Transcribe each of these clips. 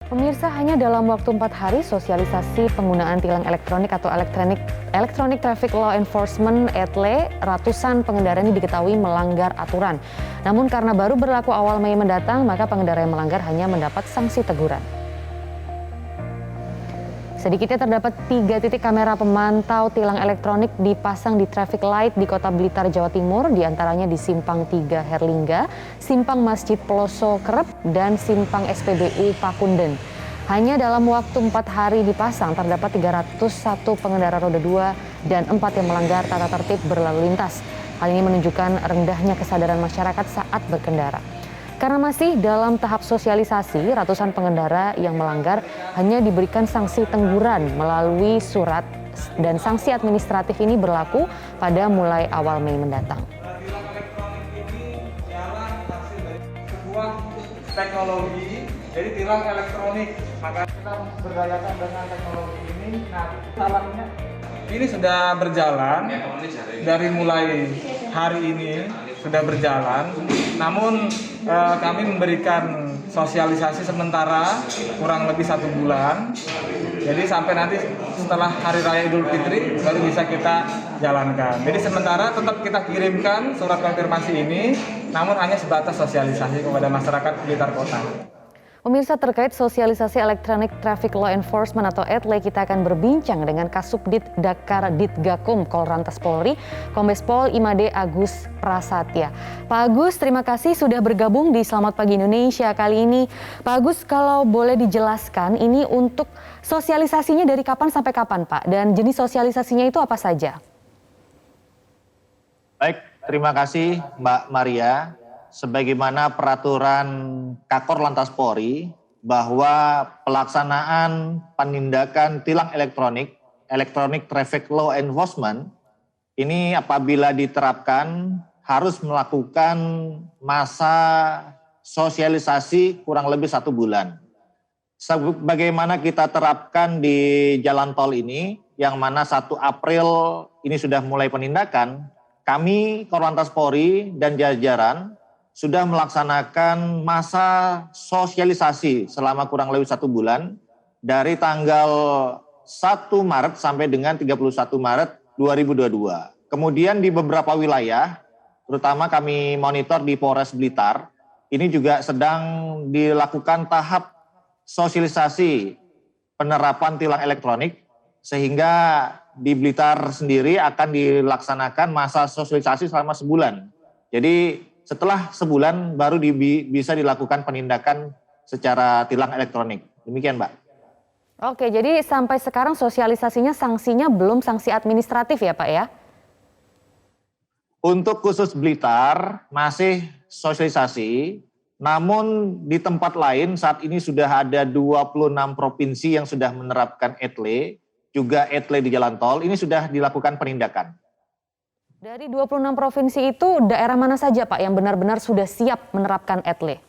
Pemirsa, hanya dalam waktu 4 hari sosialisasi penggunaan tilang elektronik atau Electronic Traffic Law Enforcement (ETLE), ratusan pengendara ini diketahui melanggar aturan. Namun karena baru berlaku awal Mei mendatang, maka pengendara yang melanggar hanya mendapat sanksi teguran. Sedikitnya terdapat 3 titik kamera pemantau tilang elektronik dipasang di traffic light di Kota Blitar, Jawa Timur, diantaranya di Simpang 3 Herlingga, Simpang Masjid Peloso Kerep, dan Simpang SPBU Pakunden. Hanya dalam waktu 4 hari dipasang, terdapat 301 pengendara roda 2 dan 4 yang melanggar tata tertib berlalu lintas. Hal ini menunjukkan rendahnya kesadaran masyarakat saat berkendara. Karena masih dalam tahap sosialisasi, ratusan pengendara yang melanggar hanya diberikan sanksi teguran melalui surat, dan sanksi administratif ini berlaku pada mulai awal Mei mendatang. Sebuah teknologi, jadi tilang elektronik, maka kita berdayakan dengan teknologi ini. Nah, tilangnya ini sudah berjalan dari mulai hari ini sudah berjalan, namun kami memberikan sosialisasi sementara kurang lebih 1 bulan. Jadi sampai nanti setelah Hari Raya Idul Fitri baru bisa kita jalankan. Jadi sementara tetap kita kirimkan surat konfirmasi ini, namun hanya sebatas sosialisasi kepada masyarakat Blitar Kota. Pemirsa, terkait sosialisasi Electronic Traffic Law Enforcement atau ETLE, kita akan berbincang dengan Kasubdit Dakar Ditgakum Kolrantas Polri, Kombes Pol Imade Agus Prasatya. Pak Agus, terima kasih sudah bergabung di Selamat Pagi Indonesia kali ini. Pak Agus, kalau boleh dijelaskan, ini untuk sosialisasinya dari kapan sampai kapan, Pak? Dan jenis sosialisasinya itu apa saja? Baik, terima kasih Mbak Maria. Sebagaimana peraturan Kakor Lantas Polri bahwa pelaksanaan penindakan tilang Electronic Traffic Law Enforcement, ini apabila diterapkan harus melakukan masa sosialisasi kurang lebih 1 bulan. Sebagaimana kita terapkan di jalan tol ini, yang mana 1 April ini sudah mulai penindakan, kami Korlantas Polri dan jajaran sudah melaksanakan masa sosialisasi selama kurang lebih 1 bulan dari tanggal 1 Maret sampai dengan 31 Maret 2022. Kemudian di beberapa wilayah, terutama kami monitor di Polres Blitar, ini juga sedang dilakukan tahap sosialisasi penerapan tilang elektronik, sehingga di Blitar sendiri akan dilaksanakan masa sosialisasi selama sebulan. Jadi setelah sebulan baru bisa dilakukan penindakan secara tilang elektronik. Demikian, Mbak. Oke, jadi sampai sekarang sosialisasinya sanksinya belum sanksi administratif ya, Pak ya? Untuk khusus Blitar masih sosialisasi, namun di tempat lain saat ini sudah ada 26 provinsi yang sudah menerapkan ETLE, juga ETLE di jalan tol, ini sudah dilakukan penindakan. Dari 26 provinsi itu daerah mana saja, Pak, yang benar-benar sudah siap menerapkan ETLE?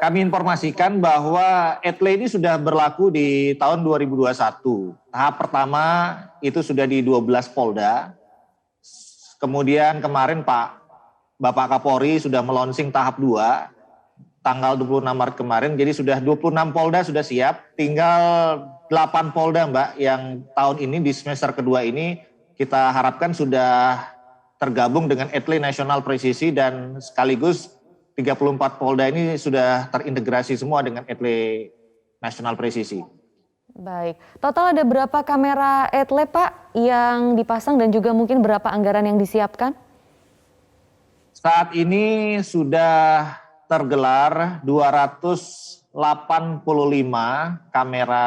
Kami informasikan bahwa ETLE ini sudah berlaku di tahun 2021. Tahap pertama itu sudah di 12 Polda. Kemudian kemarin Bapak Kapolri sudah melonsing tahap 2, tanggal 26 Maret kemarin. Jadi sudah 26 Polda sudah siap, tinggal 8 Polda, Mbak, yang tahun ini di semester kedua ini kita harapkan sudah tergabung dengan ETLE Nasional Presisi, dan sekaligus 34 Polda ini sudah terintegrasi semua dengan ETLE Nasional Presisi. Baik, total ada berapa kamera ETLE, Pak, yang dipasang dan juga mungkin berapa anggaran yang disiapkan? Saat ini sudah tergelar 285 kamera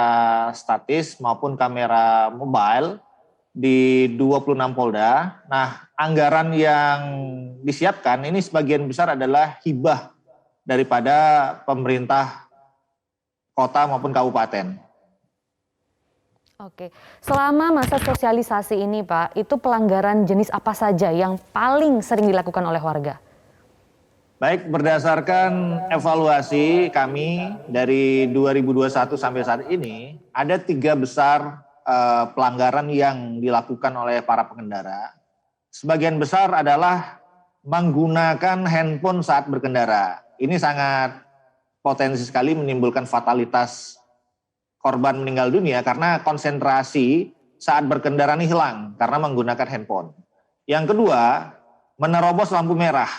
statis maupun kamera mobile di 26 Polda. Nah, anggaran yang disiapkan ini sebagian besar adalah hibah daripada pemerintah kota maupun kabupaten. Oke, selama masa sosialisasi ini, Pak, itu pelanggaran jenis apa saja yang paling sering dilakukan oleh warga? Baik, berdasarkan evaluasi kami dari 2021 sampai saat ini, ada 3 besar pelanggaran yang dilakukan oleh para pengendara. Sebagian besar adalah menggunakan handphone saat berkendara. Ini sangat potensi sekali menimbulkan fatalitas korban meninggal dunia karena konsentrasi saat berkendara ini hilang karena menggunakan handphone. Yang kedua, menerobos lampu merah.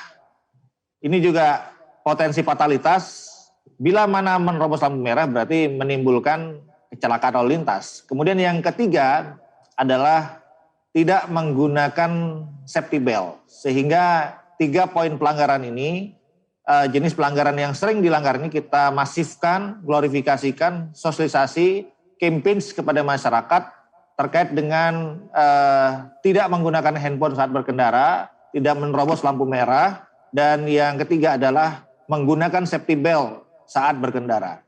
Ini juga potensi fatalitas. Bila mana menerobos lampu merah berarti menimbulkan kecelakaan lalu lintas. Kemudian yang ketiga adalah tidak menggunakan safety belt. Sehingga 3 poin pelanggaran ini, jenis pelanggaran yang sering dilanggar ini kita masifkan, glorifikasikan, sosialisasi, campaign kepada masyarakat terkait dengan tidak menggunakan handphone saat berkendara, tidak menerobos lampu merah, dan yang ketiga adalah menggunakan safety belt saat berkendara.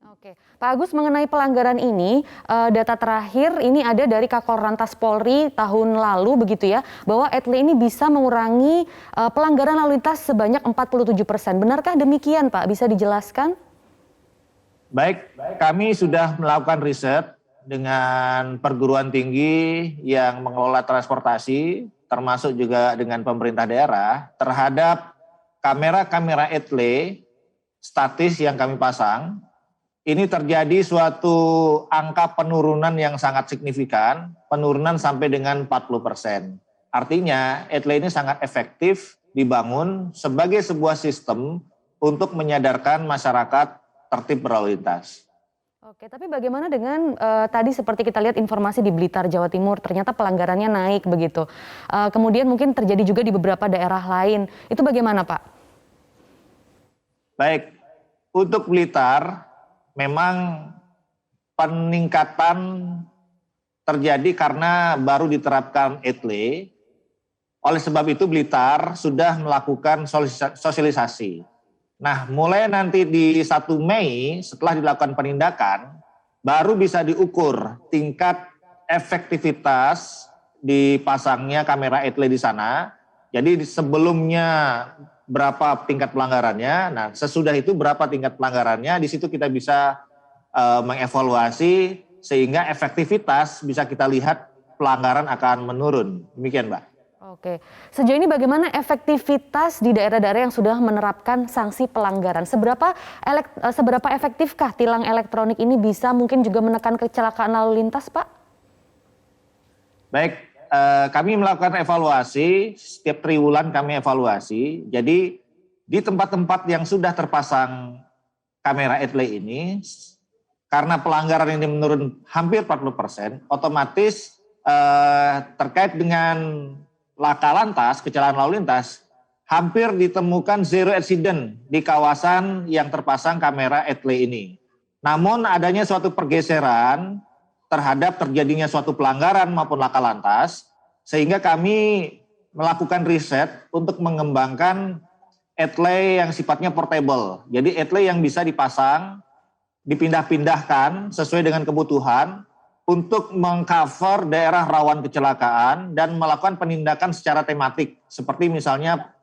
Oke, Pak Agus, mengenai pelanggaran ini, data terakhir ini ada dari Kakor Polri tahun lalu begitu ya, bahwa etle ini bisa mengurangi pelanggaran lalu lintas sebanyak 47%. Benarkah demikian Pak? Bisa dijelaskan? Baik, kami sudah melakukan riset dengan perguruan tinggi yang mengelola transportasi, termasuk juga dengan pemerintah daerah, terhadap kamera-kamera etle statis yang kami pasang. Ini terjadi suatu angka penurunan yang sangat signifikan, penurunan sampai dengan 40%. Artinya etle ini sangat efektif dibangun sebagai sebuah sistem untuk menyadarkan masyarakat tertib berlalu lintas. Oke, tapi bagaimana dengan tadi seperti kita lihat informasi di Blitar, Jawa Timur, ternyata pelanggarannya naik begitu. Kemudian mungkin terjadi juga di beberapa daerah lain. Itu bagaimana Pak? Baik, untuk Blitar memang peningkatan terjadi karena baru diterapkan etle. Oleh sebab itu Blitar sudah melakukan sosialisasi. Nah, mulai nanti di 1 Mei setelah dilakukan penindakan, baru bisa diukur tingkat efektivitas dipasangnya kamera etle di sana. Jadi sebelumnya berapa tingkat pelanggarannya, nah sesudah itu berapa tingkat pelanggarannya, di situ kita bisa mengevaluasi sehingga efektivitas bisa kita lihat pelanggaran akan menurun. Demikian Mbak. Oke, sejauh ini bagaimana efektivitas di daerah-daerah yang sudah menerapkan sanksi pelanggaran? Seberapa efektifkah tilang elektronik ini bisa mungkin juga menekan kecelakaan lalu lintas, Pak? Baik, kami melakukan evaluasi, setiap triwulan kami evaluasi. Jadi di tempat-tempat yang sudah terpasang kamera etle ini, karena pelanggaran ini menurun hampir 40%, otomatis terkait dengan laka lantas, kecelakaan lalu lintas, hampir ditemukan zero accident di kawasan yang terpasang kamera etle ini. Namun adanya suatu pergeseran terhadap terjadinya suatu pelanggaran maupun laka lantas, sehingga kami melakukan riset untuk mengembangkan etle yang sifatnya portable. Jadi etle yang bisa dipasang, dipindah-pindahkan sesuai dengan kebutuhan, untuk mengcover daerah rawan kecelakaan dan melakukan penindakan secara tematik, seperti misalnya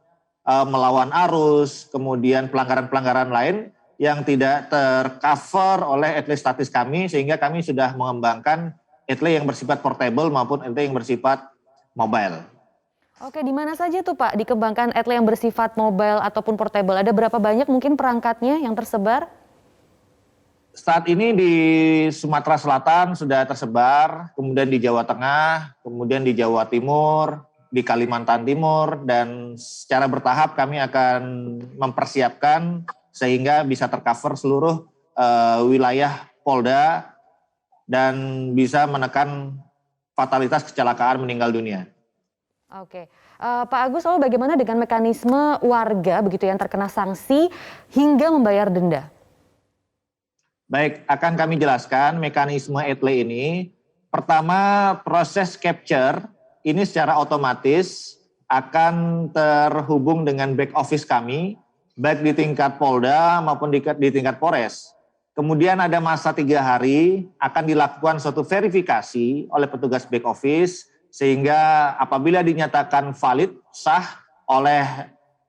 melawan arus, kemudian pelanggaran-pelanggaran lain yang tidak tercover oleh etle statis kami, sehingga kami sudah mengembangkan etle yang bersifat portable maupun etle yang bersifat mobile. Oke, di mana saja tuh Pak dikembangkan etle yang bersifat mobile ataupun portable? Ada berapa banyak mungkin perangkatnya yang tersebar? Saat ini di Sumatera Selatan sudah tersebar, kemudian di Jawa Tengah, kemudian di Jawa Timur, di Kalimantan Timur, dan secara bertahap kami akan mempersiapkan sehingga bisa tercover seluruh wilayah Polda dan bisa menekan fatalitas kecelakaan meninggal dunia. Oke, Pak Agus, lalu bagaimana dengan mekanisme warga begitu yang terkena sanksi hingga membayar denda? Baik, akan kami jelaskan mekanisme etle ini. Pertama, proses capture ini secara otomatis akan terhubung dengan back office kami, baik di tingkat Polda maupun di tingkat Polres. Kemudian ada masa 3 hari akan dilakukan suatu verifikasi oleh petugas back office, sehingga apabila dinyatakan valid, sah oleh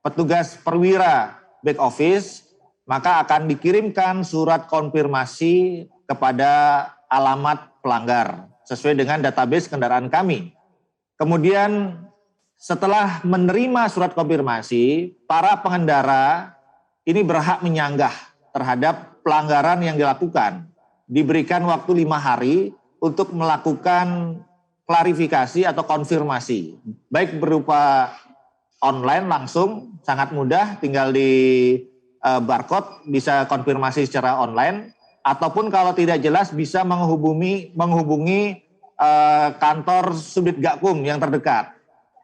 petugas perwira back office, maka akan dikirimkan surat konfirmasi kepada alamat pelanggar sesuai dengan database kendaraan kami. Kemudian setelah menerima surat konfirmasi, para pengendara ini berhak menyanggah terhadap pelanggaran yang dilakukan. Diberikan waktu 5 hari untuk melakukan klarifikasi atau konfirmasi. Baik berupa online langsung, sangat mudah, tinggal di barcode, bisa konfirmasi secara online, ataupun kalau tidak jelas bisa menghubungi kantor Subdit Gakum yang terdekat.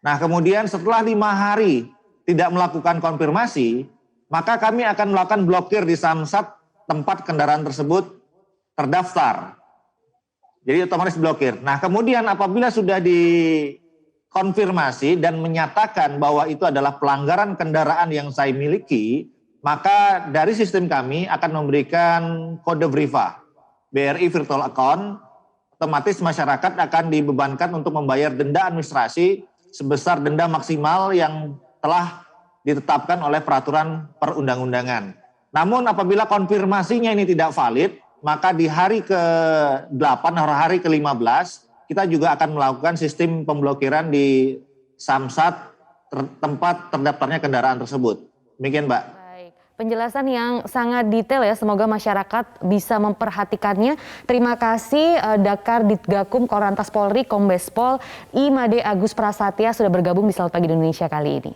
Nah kemudian setelah 5 hari tidak melakukan konfirmasi, maka kami akan melakukan blokir di Samsat tempat kendaraan tersebut terdaftar. Jadi otomatis blokir. Nah kemudian apabila sudah dikonfirmasi dan menyatakan bahwa itu adalah pelanggaran kendaraan yang saya miliki, maka dari sistem kami akan memberikan kode BRIVA, BRI Virtual Account. Otomatis masyarakat akan dibebankan untuk membayar denda administrasi sebesar denda maksimal yang telah ditetapkan oleh peraturan perundang-undangan. Namun apabila konfirmasinya ini tidak valid, maka di hari ke-8 atau hari ke-15 kita juga akan melakukan sistem pemblokiran di Samsat tempat terdaftarnya kendaraan tersebut. Demikian, Mbak. Baik, penjelasan yang sangat detail ya, semoga masyarakat bisa memperhatikannya. Terima kasih Dakar Ditgakum Korlantas Polri Kombes Pol I Made Agus Prasetya sudah bergabung di Selamat Pagi Indonesia kali ini.